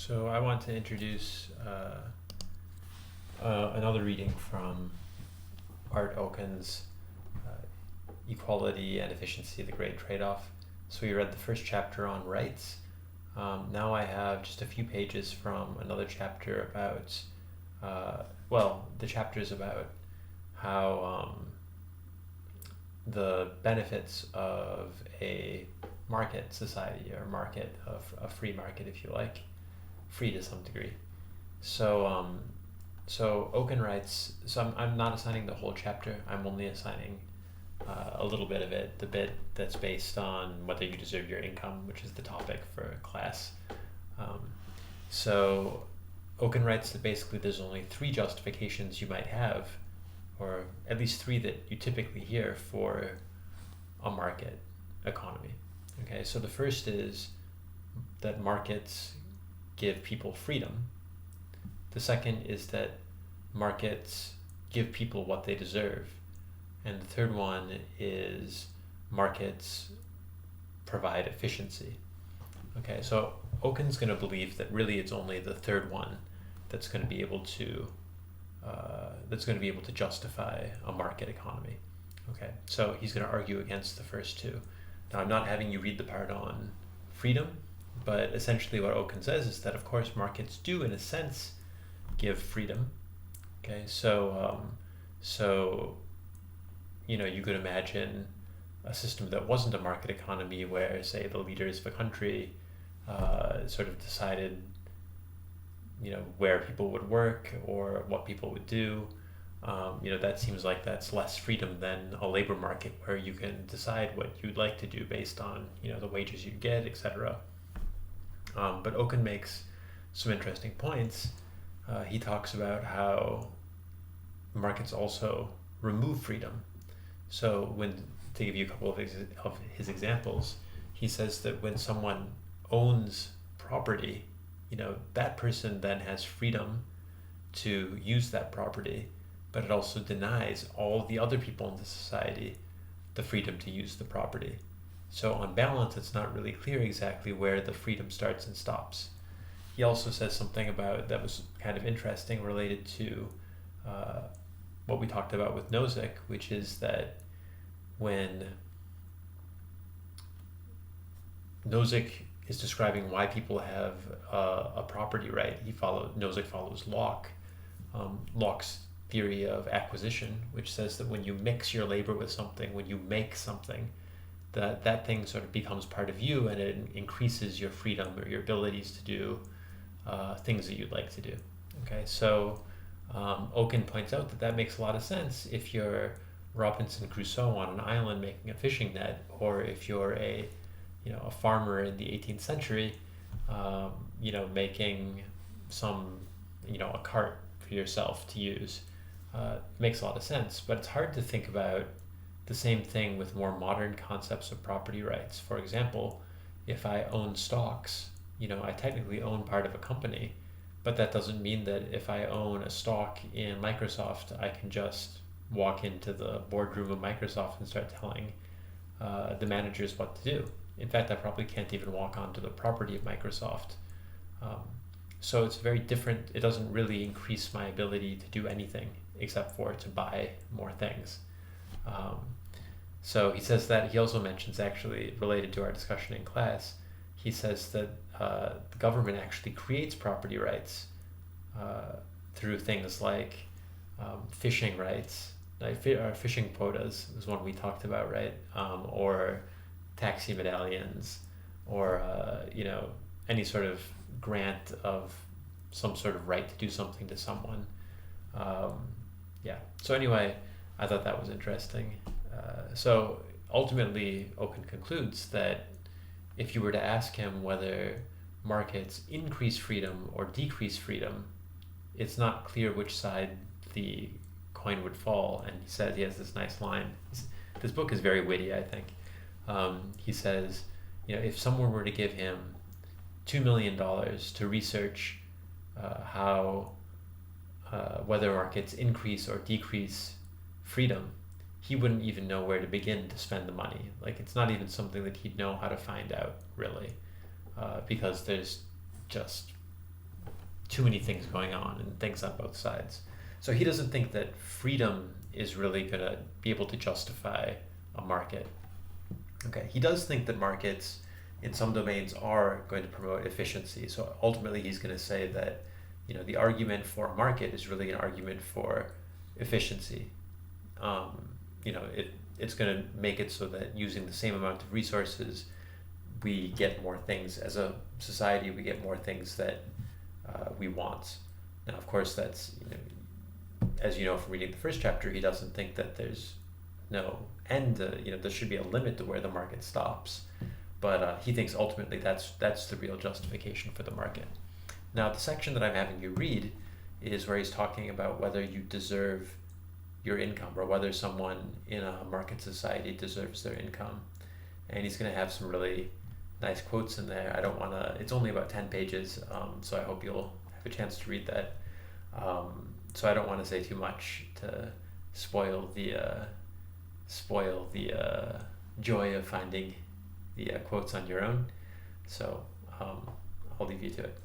So I want to introduce another reading from Art Okun's Equality and Efficiency, the Great Trade-Off. So we read the first chapter on rights. Now I have just a few pages from another chapter about, the chapter is about how the benefits of a market society, or market, of a free market, if you like, free to some degree. So Okun writes. So I'm not assigning the whole chapter. I'm only assigning a little bit of it, the bit that's based on whether you deserve your income, which is the topic for class. So Okun writes that basically there's only three justifications you might have, or at least three that you typically hear for a market economy. Okay, so the first is that markets give people freedom. The second is that markets give people what they deserve. And the third one is markets provide efficiency. Okay, so Okun's going to believe that really it's only the third one that's going to be able to justify a market economy. Okay, so he's going to argue against the first two. Now, I'm not having you read the part on freedom, but essentially what Okun says is that, of course, markets do, in a sense, give freedom. Okay, so you could imagine a system that wasn't a market economy where, say, the leaders of a country sort of decided, where people would work or what people would do. That seems like that's less freedom than a labor market where you can decide what you'd like to do based on, the wages you get, etc. But Okun makes some interesting points. He talks about how markets also remove freedom. So to give you a couple of his examples, he says that when someone owns property, that person then has freedom to use that property, but it also denies all the other people in the society the freedom to use the property. So on balance, it's not really clear exactly where the freedom starts and stops. He also says something about that was kind of interesting, related to what we talked about with Nozick, which is that when Nozick is describing why people have a property right, Nozick follows Locke's theory of acquisition, which says that when you mix your labor with something, when you make something, that thing sort of becomes part of you, and it increases your freedom or your abilities to do things that you'd like to do. Okay, so Okun points out that makes a lot of sense if you're Robinson Crusoe on an island making a fishing net, or if you're a farmer in the 18th century, making a cart for yourself to use. It makes a lot of sense, but it's hard to think about the same thing with more modern concepts of property rights. For example, if I own stocks, I technically own part of a company, but that doesn't mean that if I own a stock in Microsoft, I can just walk into the boardroom of Microsoft and start telling the managers what to do. In fact, I probably can't even walk onto the property of Microsoft. So it's very different. It doesn't really increase my ability to do anything except for to buy more things. So he says that. He also mentions, actually related to our discussion in class, he says that the government actually creates property rights through things like fishing rights, like fishing quotas is one we talked about, right? Or taxi medallions, or any sort of grant of some sort of right to do something to someone. So anyway, I thought that was interesting. So ultimately, Okun concludes that if you were to ask him whether markets increase freedom or decrease freedom, it's not clear which side the coin would fall. And he says, he has this nice line. This book is very witty, I think. He says, if someone were to give him $2 million to research whether markets increase or decrease freedom, he wouldn't even know where to begin to spend the money. Like, it's not even something that he'd know how to find out, really, because there's just too many things going on and things on both sides. So he doesn't think that freedom is really going to be able to justify a market. Okay, he does think that markets in some domains are going to promote efficiency. So ultimately he's going to say that, the argument for a market is really an argument for efficiency. It's going to make it so that using the same amount of resources, we get more things as a society. We get more things that we want. Now, of course, that's as you know from reading the first chapter, he doesn't think that there's no end. There should be a limit to where the market stops, but he thinks ultimately that's the real justification for the market. Now, the section that I'm having you read is where he's talking about whether you deserve your income or whether someone in a market society deserves their income. And he's going to have some really nice quotes in there. I don't want to, it's only about 10 pages, so I hope you'll have a chance to read that. So I don't want to say too much to spoil the joy of finding the quotes on your own. So I'll leave you to it.